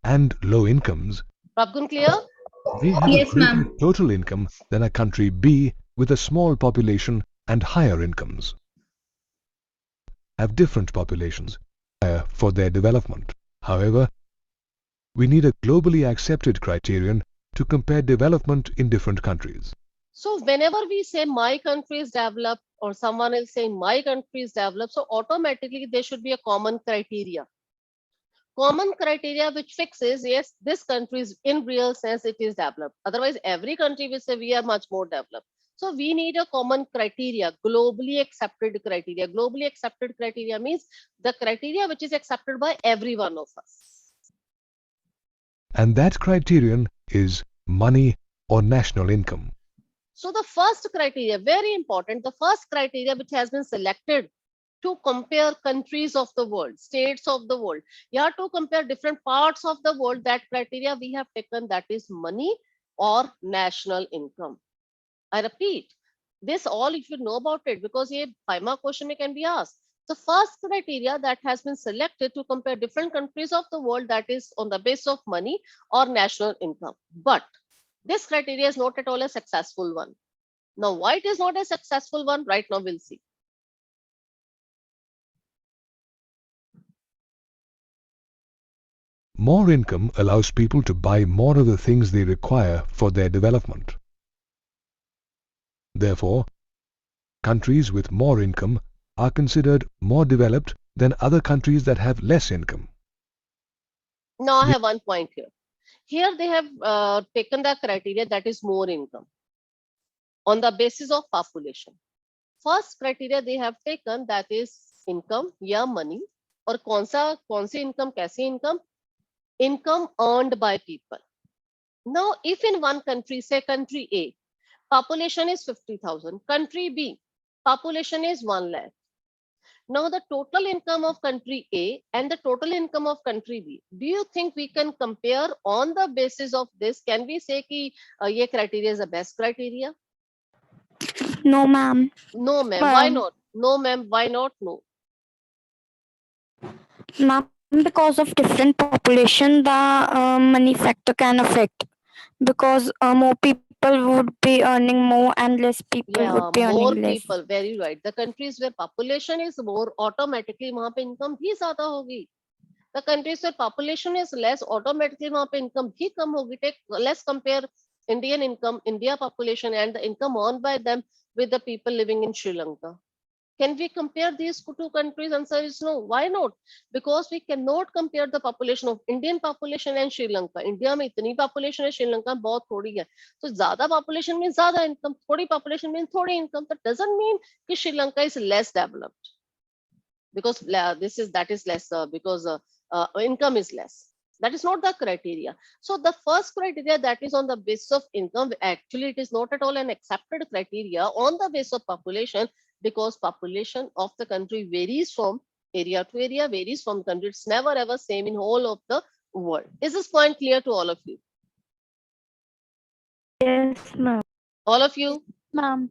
and low incomes Prabgun, clear? may have a Yes, greater ma'am. total income than a country B with a small population and higher incomes. Have different populations for their development. However, we need a globally accepted criterion to compare development in different countries. So whenever we say my country is developed or someone else saying my country is developed, so automatically there should be a common criteria. Common criteria which fixes, yes, this country is in real sense it is developed. Otherwise, every country will say we are much more developed. So we need a common criteria, globally accepted criteria. Globally accepted criteria means the criteria which is accepted by every one of us. And that criterion is money or national income. So the first criteria, very important, the first criteria which has been selected to compare countries of the world, states of the world, to compare different parts of the world, that criteria we have taken, that is money or national income. I repeat, this all you should know about it because a 5 mark question can be asked. The first criteria that has been selected to compare different countries of the world, that is on the basis of money or national income. But this criteria is not at all a successful one. Now, why it is not a successful one? Right now, we'll see. More income allows people to buy more of the things they require for their development. Therefore, countries with more income are considered more developed than other countries that have less income. Now, I have one point here. Here they have taken the criteria that is more income on the basis of population. First criteria they have taken that is income, money. और कौन सी income, कैसी income? Income earned by people. Now, if in one country, say country A, population is 50,000, country B, population is 1 lakh. Now, the total income of country A and the total income of country B, do you think we can compare on the basis of this? Can we say कि ये criteria is the best criteria? No, ma'am. No, ma'am. Why not? No, ma'am. Why not? No. Ma'am, because of different population, the money factor can affect. Because more people would be earning more and less people would be more earning less. people. Very right. The countries where population is more, automatically वहाँ पे income भी ज़्यादा होगी. The countries where population is less, automatically वहाँ पे income भी कम होगी. Let's compare Indian income, India population, and the income earned by them with the people living in Sri Lanka. Can we compare these two countries? Answer is no. Why not? Because we cannot compare the population of Indian population and Sri Lanka. India में इतनी population है, Sri Lanka बहुत थोड़ी है. So ज़्यादा population means ज़्यादा income, थोड़ी population means थोड़ी income. That doesn't mean कि Sri Lanka is less developed because that is less because income is less. That is not the criteria. So the first criteria that is on the basis of income, actually it is not at all an accepted criteria on the basis of population, because population of the country varies from area to area, varies from country. It's never ever same in whole of the world. Is this point clear to all of you? Yes, ma'am. All of you? Ma'am.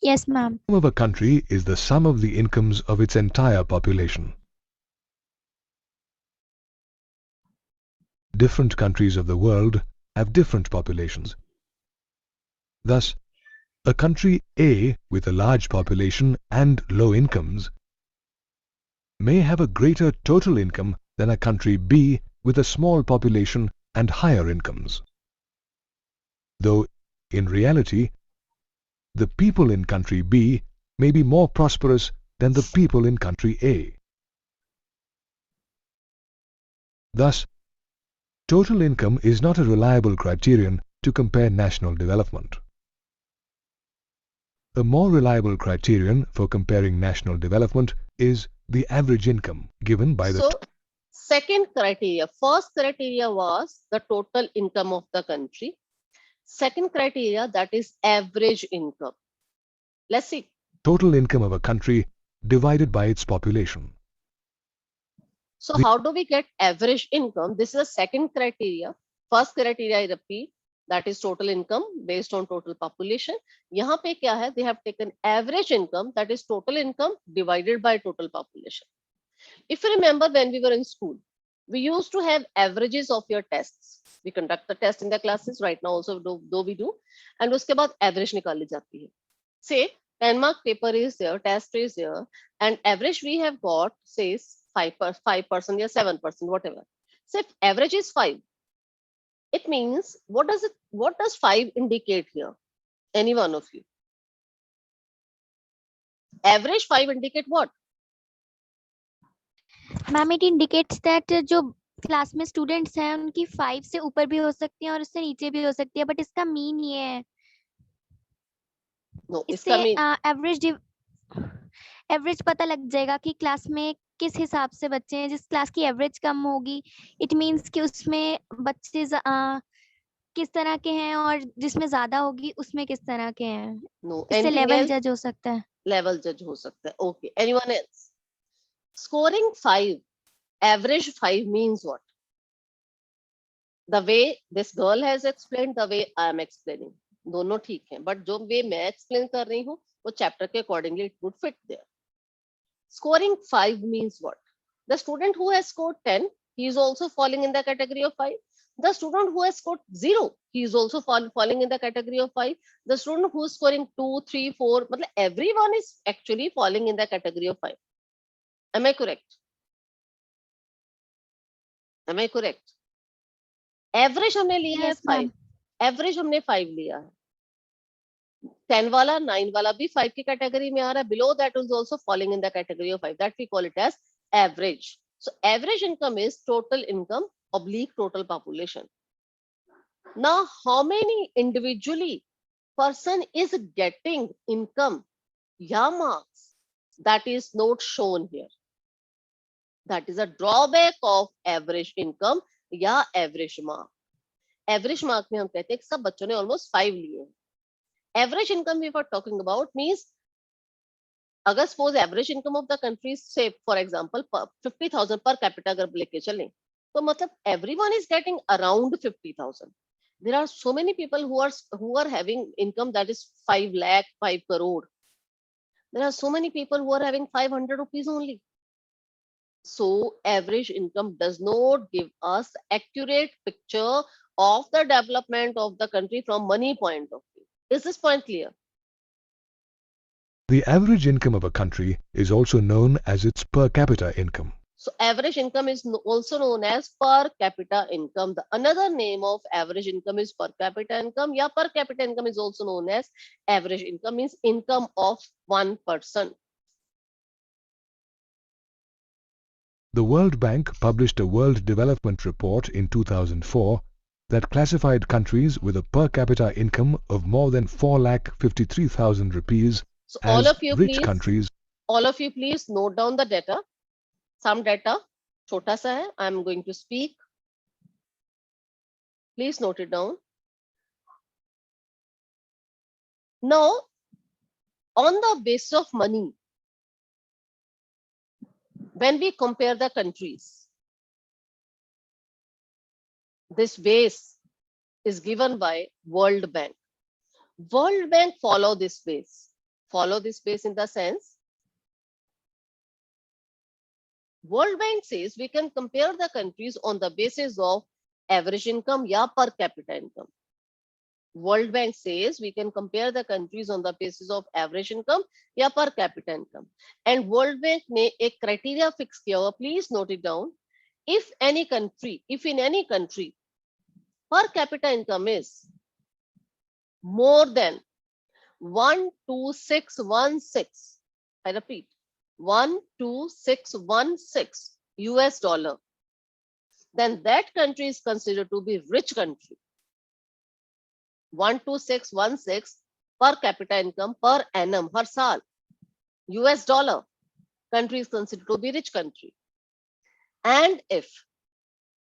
Yes, ma'am. The income of a country is the sum of the incomes of its entire population. Different countries of the world have different populations. Thus, a country A with a large population and low incomes may have a greater total income than a country B with a small population and higher incomes. Though, in reality, the people in country B may be more prosperous than the people in country A. Thus, total income is not a reliable criterion to compare national development. A more reliable criterion for comparing national development is the average income given by the... So, second criteria, first criteria was the total income of the country. Second criteria, that is average income. Let's see. Total income of a country divided by its population. So how do we get average income? This is the second criteria. First criteria, I repeat, that is total income based on total population. यहाँ पे क्या है? They have taken average income, that is total income divided by total population. If you remember when we were in school, We used to have averages of your tests. We conduct the test in the classes right now also, though we do, and उसके बाद average निकाली जाती है. Say 10-mark paper is there, test is there, and average we have got says 5% or 7%, whatever. So if average is 5, it means what does 5 indicate here? Any one of you? Average 5 indicate what? Ma'am it indicates that जो class में students हैं उनकी 5 से ऊपर भी हो सकती है और उससे नीचे भी हो सकती है, बट इसका मीन ये है, No, इससे इसका mean एवरेज पता लग जाएगा कि क्लास में किस हिसाब से बच्चे हैं. जिस क्लास की एवरेज कम होगी इट मींस कि उसमें बच्चे किस तरह के हैं, और जिसमें ज्यादा होगी उसमें किस तरह के हैं. no, इससे anything लेवल else? जज हो सकता है. Level judge हो सकता है. Okay, anyone else? Scoring 5, average 5 means what? The way this girl has explained, the way I am explaining, दोनों ठीक हैं, but जो way मैं explain कर रही हूँ वो chapter के accordingly it would fit there. Scoring 5 means what? The student who has scored 10, he is also falling in the category of 5. The student who has scored 0, he is also falling in the category of 5. The student who is scoring 2, 3, 4, मतलब everyone is actually falling in the category of 5. Am I correct? Am I correct? Average हमने लिया है 5. Average हमने 5 लिया है. 10 वाला 9 वाला भी 5 की कैटेगरी में आ रहा है. Below that is also falling in the category of 5. That we call it as average. So average income is total income oblique total population. Now, how many individually person is getting income या marks? That is not shown here. That is a drawback of average income या average mark. Average mark में हम कहते हैं कि सब बच्चों ने almost 5 लिए हैं. Average income we were talking about means अगर suppose average income of the country say for example 50,000 per capita अगर लेके चलें तो मतलब everyone is getting around 50,000. There are so many people who are having income that is 5 lakh, 5 crore. There are so many people who are having 500 rupees only. So average income does not give us accurate picture of the development of the country from money point of view. Is this point clear? The average income of a country is also known as its per capita income. So average income is also known as per capita income. The another name of average income is per capita income. Yeah, per capita income is also known as average income, means income of one person. The World Bank published a World Development Report in 2004 that classified countries with a per capita income of more than 4,53,000 rupees So as all of you rich please, countries. all of you please note down the data. Some data छोटा सा है. I am going to speak. Please note it down. Now, on the basis of money, when we compare the countries, this base is given by World Bank. World Bank follow this base. Follow this base in the sense, World Bank says we can compare the countries on the basis of average income या per capita income. World Bank says we can compare the countries on the basis of average income या per capita income. And World Bank ने एक criteria fix किया हुआ, please note it down. If in any country per capita income is more than 12616, I repeat, 12616 US dollar, then that country is considered to be rich country. 12616 per capita income per annum, har saal, US dollar, country is considered to be rich country. And if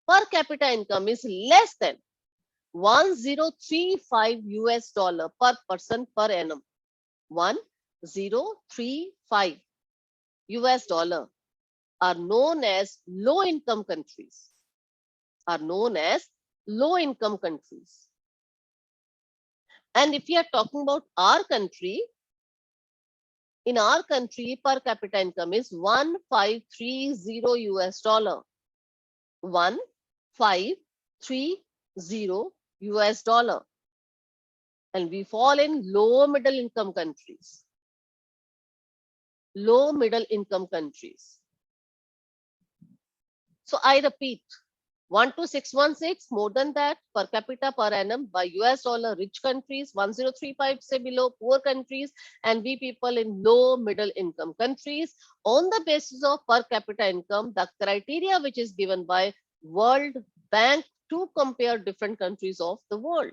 per capita income is less than 1035 US dollar per person per annum, 1035 US dollar, are known as low income countries. Are known as low income countries. And if we are talking about our country, in our country per capita income is 1530 US dollar. $1,530 US, and we fall in low middle income countries. Low middle income countries. So I repeat, 12616, more than that per capita per annum by US dollar, rich countries, 1035 say below, poor countries, and we people in low middle income countries. On the basis of per capita income, the criteria which is given by World Bank to compare different countries of the world.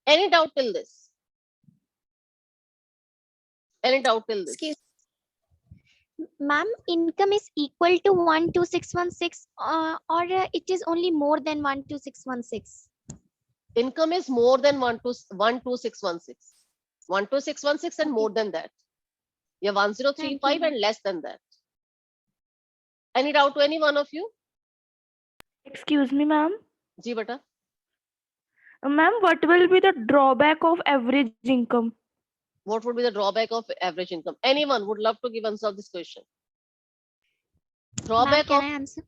Any doubt till this? Any doubt till this? Excuse, ma'am, income is equal to 12616 or it is only more than 12616? Income is more than 12616. 12616 and more than that. Yeah, 1035 and less than that. Any doubt to any one of you? Excuse me, ma'am. Ji beta. Ma'am, what will be the drawback of average income? What would be the drawback of average income? Anyone would love to give answer this question. Ma'am, Drawback can of, I answer?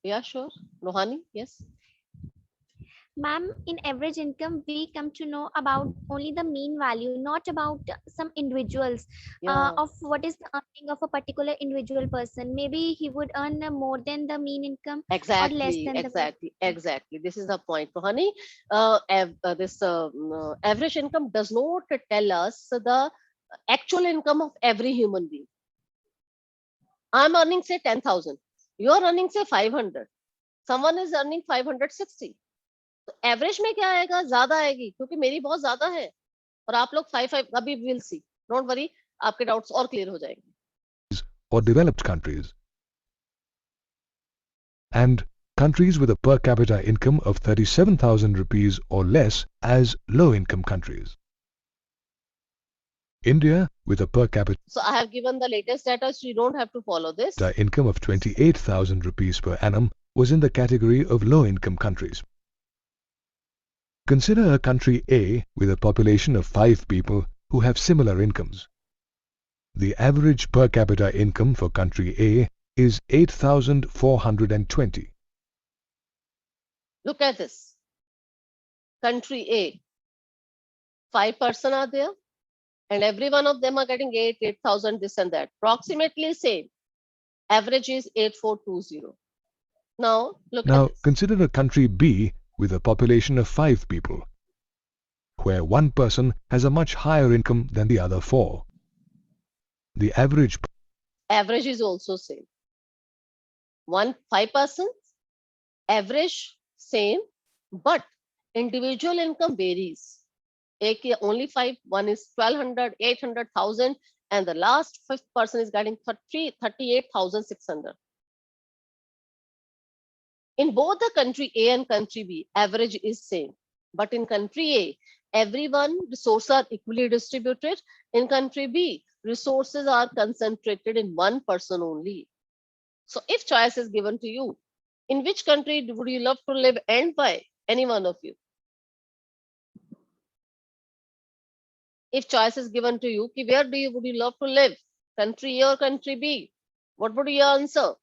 yeah, sure. Rohani, yes. Ma'am, in average income, we come to know about only the mean value, not about some individuals Yeah. of what is the earning of a particular individual person. Maybe he would earn more than the mean income or less Exactly, than exactly. This is the point, Rohani. This average income does not tell us the actual income of every human being. I'm earning say 10,000. You're earning say 500. Someone is earning 560. तो average में क्या आएगा? ज्यादा आएगी क्योंकि मेरी बहुत ज्यादा है और आप लोग 5 अभी विल सी. डोंट वरी, आपके डाउट्स और क्लियर हो जाएंगे. or developed countries, and countries with a per capita income of 37,000 rupees or less as low-income countries. India with a per capita So I have given the latest data, so you don't have to follow this. income of 28,000 rupees per annum was in the category of low-income countries. Consider a country A with a population of 5 people who have similar incomes. The average per capita income for country A is 8,420. Look at this. Country A, 5 person are there, and every one of them are getting 8,000, this and that. Approximately same. Average is 8,420. Now, look Now at this. consider a country B with a population of 5 people, where one person has a much higher income than the other 4. The average Average is also same. 5 persons, average same, but individual income varies. Only 5, one is 1,200, 800,000, and the last 5th person is getting 38,600. In both the country A and country B, average is same. But in country A, everyone resources are equally distributed. In country B, resources are concentrated in one person only. So if choice is given to you, in which country would you love to live and why? Any one of you. If choice is given to you, where would you love to live? Country A or country B? What would you answer?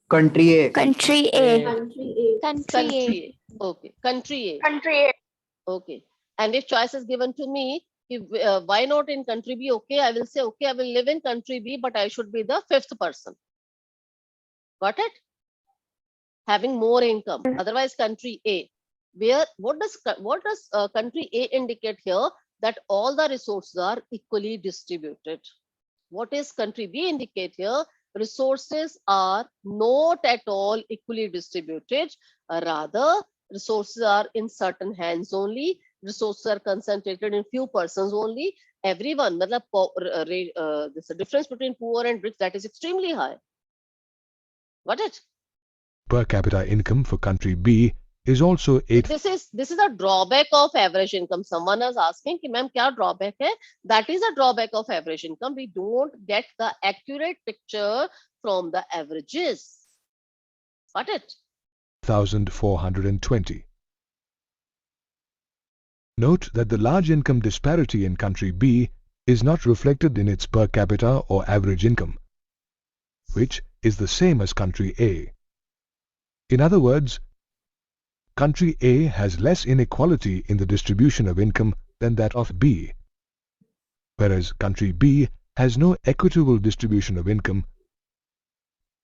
Country A. Country A. Country A. Country A. Okay. Country A. Country A. Okay. And if choice is given to me, why not in country B? Okay, I will say, okay, I will live in country B, but I should be the 5th person. Got it? Having more income. Otherwise, country A. What does country A indicate here? That all the resources are equally distributed. What is country B indicate here? Resources are not at all equally distributed. Rather, resources are in certain hands only. Resources are concentrated in few persons only. Everyone, this difference between poor and rich, that is extremely high. Got it? per capita income for country B is also 8. This is a drawback of average income. Someone is asking कि ma'am क्या drawback है? That is a drawback of average income. We don't get the accurate picture from the averages. Got it? 1,420. Note that the large income disparity in country B is not reflected in its per capita or average income, which is the same as country A. In other words, country A has less inequality in the distribution of income than that of B, whereas country B has no equitable distribution of income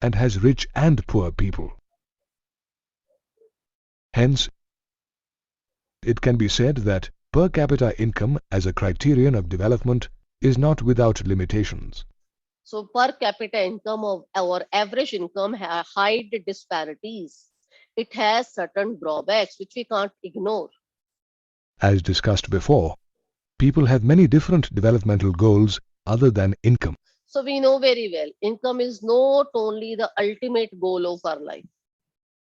and has rich and poor people. Hence, it can be said that per capita income as a criterion of development is not without limitations. So per capita income of our average income hide disparities. It has certain drawbacks which we can't ignore. As discussed before, people have many different developmental goals other than income. So we know very well, income is not only the ultimate goal of our life.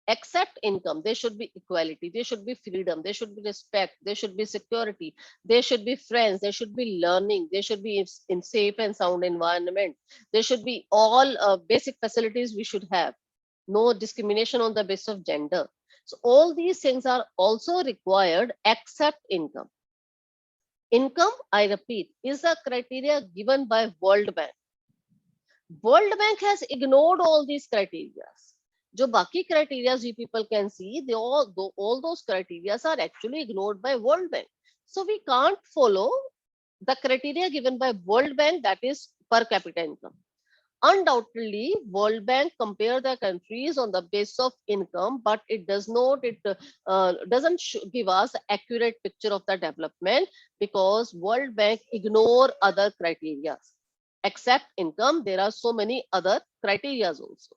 Except income, there should be equality, there should be freedom, there should be respect, there should be security, there should be friends, there should be learning, there should be in safe and sound environment, there should be all basic facilities we should have, no discrimination on the basis of gender. So all these things are also required except income. Income, I repeat, is a criteria given by World Bank. World Bank has ignored all these criteria. जो बाकी criteria you people can see, all those criteria are actually ignored by World Bank. So we can't follow the criteria given by World Bank, that is per capita income. Undoubtedly, World Bank compare the countries on the basis of income, but it does not, doesn't give us accurate picture of the development, because World Bank ignore other criteria. Except income, there are so many other criteria also.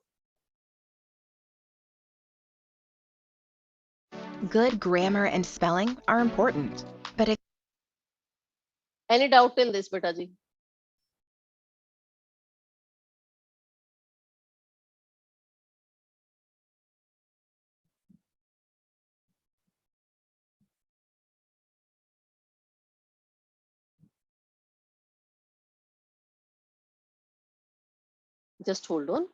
Good grammar and spelling are important, but Any doubt in this, beta ji? Just hold on.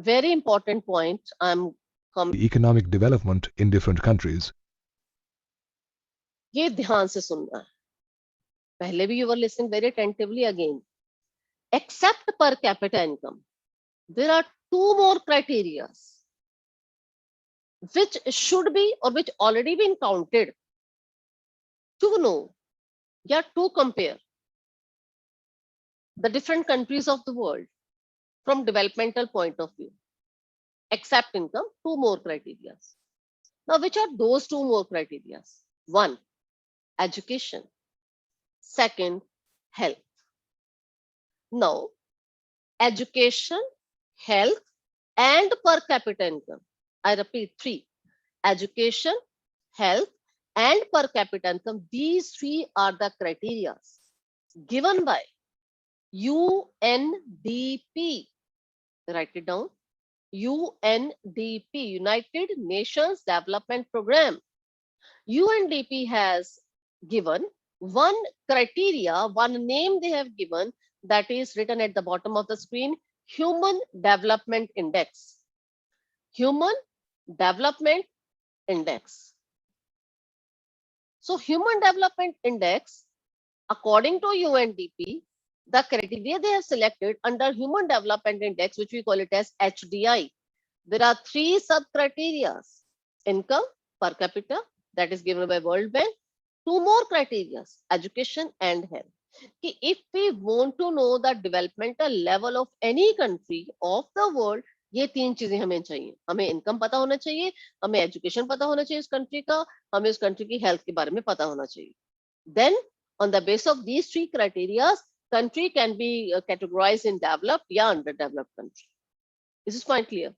Very important point. Economic development in different countries. ये ध्यान से सुनना है. पहले भी you were listening very attentively again. Except per capita income, there are two more criteria which should be or which already been counted to know, yeah, to compare the different countries of the world from developmental point of view. Except income, two more criteria. Now, which are those two more criteria? One, education. Second, health. Now, education, health, and per capita income. I repeat, three: education, health, and per capita income. These three are the criteria given by UNDP. Write it down. UNDP, United Nations Development Program. UNDP has given one criteria, one name they have given, that is written at the bottom of the screen: Human Development Index. Human Development Index. So Human Development Index, according to UNDP, the criteria they have selected under Human Development Index, which we call it as HDI, there are three sub-criteria: income, per capita, that is given by World Bank, two more criteria: education and health. If we want to know the developmental level of any country of the world, ये तीन चीजें हमें चाहिए. हमें income पता होना चाहिए, हमें एजुकेशन पता होना चाहिए उस कंट्री का, हमें उस कंट्री की हेल्थ के बारे में पता होना चाहिए. Then on the basis of these three criteria, country can be categorized in developed या underdeveloped country. Is this point clear?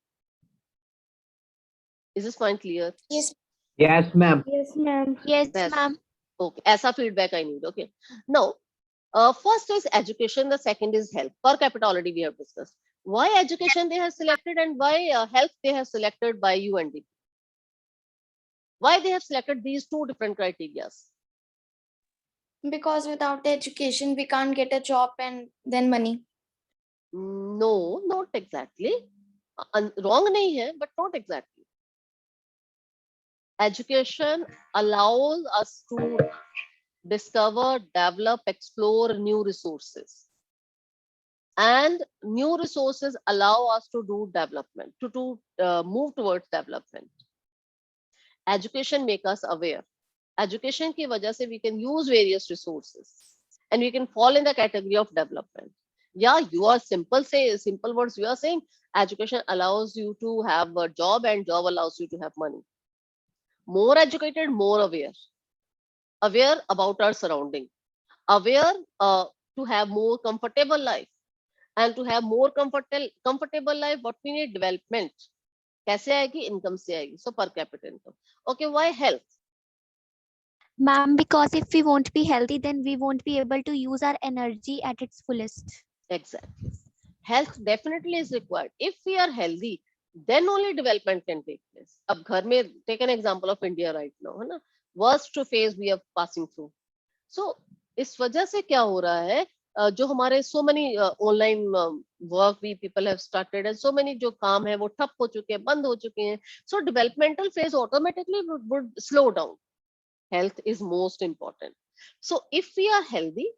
Is this point clear? Yes. Yes, ma'am. Yes, ma'am. Yes, Yes. ma'am. Okay, ऐसा feedback I need. Okay. Now, first is education, the second is health. Per capita already we have discussed. Why education they have selected and why health they have selected by UNDP? Why they have selected these two different criteria? Because without education, we can't get a job and then money. No, not exactly. Wrong nahi hai, but not exactly. Education allows us to discover, develop, explore new resources. And new resources allow us to do development, to move towards development. Education make us aware. Education की वजह से we can use various resources and we can fall in the category of development. Yeah, you are simple words you are saying. Education allows you to have a job and job allows you to have money. More educated, more aware. Aware about our surrounding. Aware to have more comfortable life. And to have more comfortable life, what we need? Development. कैसे आएगी? Income से आएगी. So per capita income. Okay, why health? Ma'am, because if we won't be healthy, then we won't be able to use our energy at its fullest. Exactly. Health definitely is required. If we are healthy, then only development can take place. अब घर में take an example of India right now, है ना? Worst phase we are passing through. So इस वजह से क्या हो रहा है? जो हमारे so many online work we people have started and so many जो काम है वो ठप हो चुके हैं, बंद हो चुके हैं. So developmental phase automatically would slow down. Health is most important. So if we are healthy,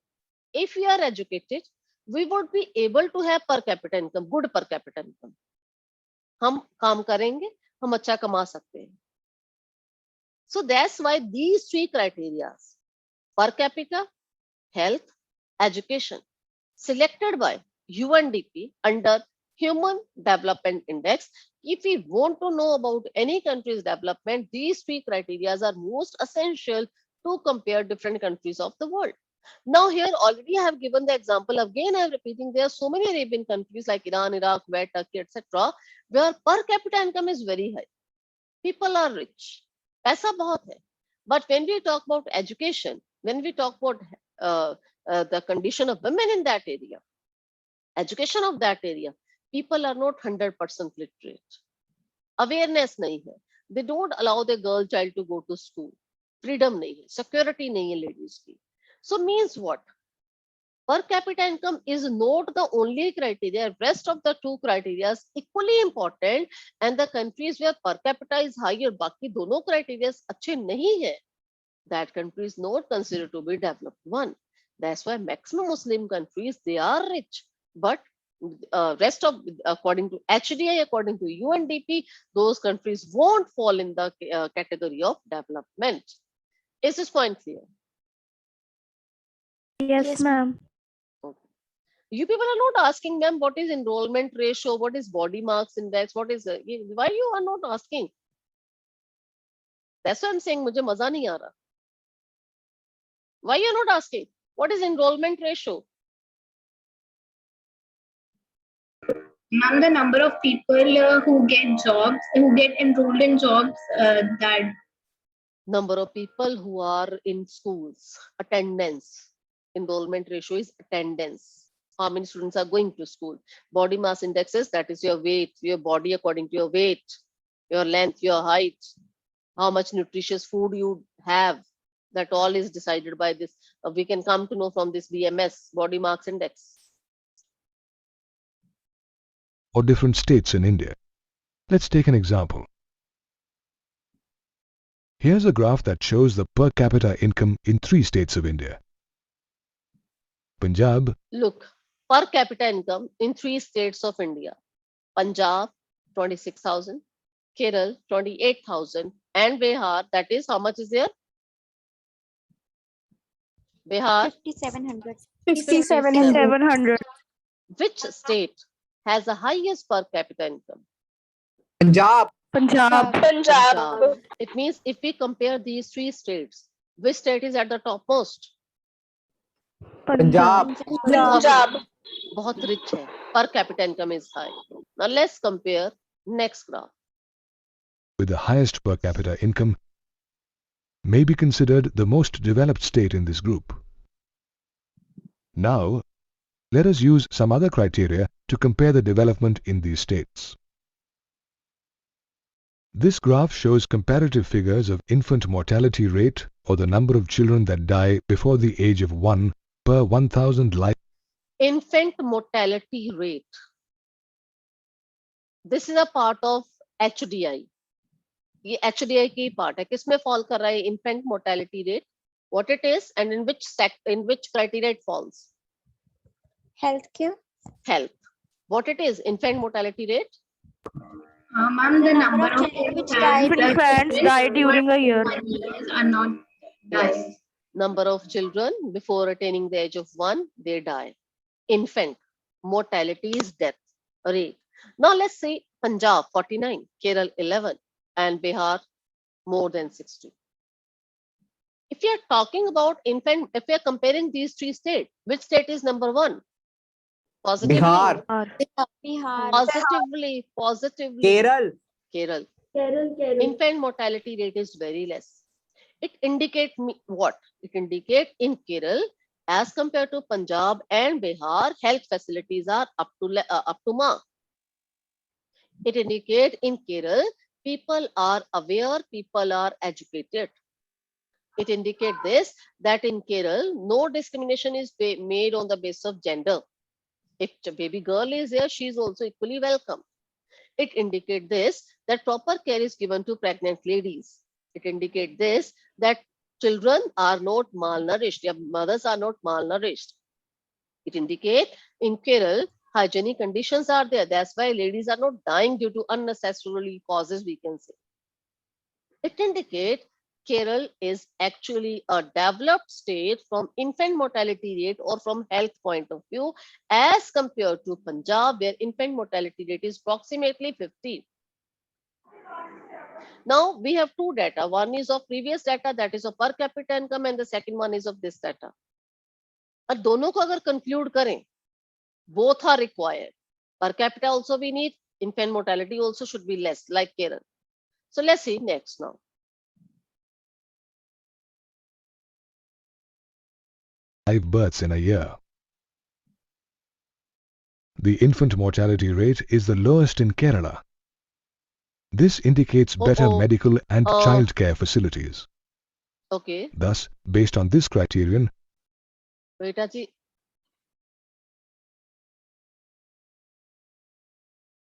if we are educated, we would be able to have per capita income, good per capita income. हम काम करेंगे, हम अच्छा कमा सकते हैं. So that's why these three criteria, per capita, health, education, selected by UNDP under Human Development Index. If we want to know about any country's development, these three criteria are most essential to compare different countries of the world. Now here already I have given the example, again I am repeating, there are so many Arabian countries like Iran, Iraq, Kuwait, Turkey, etc. where per capita income is very high. People are rich. पैसा बहुत है. But when we talk about education, when we talk about the condition of women in that area, education of that area, people are not 100% literate. Awareness nahi hai. They don't allow their girl child to go to school. Freedom nahi hai. Security nahi hai ladies ki. So means what? Per capita income is not the only criteria. Rest of the two criteria is equally important, and the countries where per capita is higher, बाकी दोनों criteria अच्छे नहीं है, that country is not considered to be developed one. That's why maximum Muslim countries, they are rich, but rest of, according to HDI, according to UNDP, those countries won't fall in the category of development. Is this point clear? Yes, ma'am. You people are not asking, ma'am, what is enrollment ratio, what is body marks index, what is why you are not asking? That's why I'm saying मुझे मजा नहीं आ रहा. Why you are not asking? What is enrollment ratio? Ma'am, the number of people who get jobs, who get enrolled in jobs, that Number of people who are in schools, attendance. Enrollment ratio is attendance. How many students are going to school? Body mass indexes, that is your weight, your body according to your weight, your length, your height, how much nutritious food you have. That all is decided by this. We can come to know from this BMS, body mass index. Or different states in India. Let's take an example. Here's a graph that shows the per capita income in 3 states of India. Punjab. Look, per capita income in 3 states of India. Punjab, 26,000. Kerala, 28,000. And Bihar, that is, how much is there? Bihar, 5,700. 5,700. Which state has the highest per capita income? Punjab. Punjab. Punjab. It means if we compare these 3 states, which state is at the topmost? Punjab. बहुत rich है. Per capita income is high. Now let's compare next graph. With the highest per capita income may be considered the most developed state in this group. Now, let us use some other criteria to compare the development in these states. This graph shows comparative figures of infant mortality rate, or the number of children that die before the age of 1 per 1,000 life. Infant mortality rate. This is a part of HDI. ये HDI की part है. किसमें fall कर रहा है infant mortality rate? what it is, and in which criteria it falls. Healthcare. Health. What it is? Infant mortality rate. Ma'am, the number of children which died Infants die during a year. 1 years are not dying. Number of children before attaining the age of 1, they die. Infant mortality is death rate. Now let's say Punjab 49, Kerala 11, and Bihar more than 60. If you are talking about infant, if we are comparing these three states, which state is number 1? Positively. Bihar. Bihar. Positively. Keral. Kerala. Infant mortality rate is very less. It indicates what? It indicates in Kerala, as compared to Punjab and Bihar, health facilities are up to mark. It indicates in Kerala, people are aware, people are educated. It indicates this, that in Kerala, no discrimination is made on the basis of gender. If a baby girl is here, she is also equally welcome. It indicates this, that proper care is given to pregnant ladies. It indicates this, that children are not malnourished, their mothers are not malnourished. It indicates in Kerala, hygienic conditions are there. That's why ladies are not dying due to unnecessary causes, we can say. It indicates Kerala is actually a developed state from infant mortality rate or from health point of view, as compared to Punjab, where infant mortality rate is approximately 50. Now we have two data. One is of previous data, that is of per capita income, and the second one is of this data. अब दोनों को अगर conclude करें, both are required. Per capita also we need, infant mortality also should be less, like Kerala. So let's see next now. Live births in a year. The infant mortality rate is the lowest in Kerala. This indicates better medical and childcare facilities. Okay. Thus, based on this criterion, बेटा जी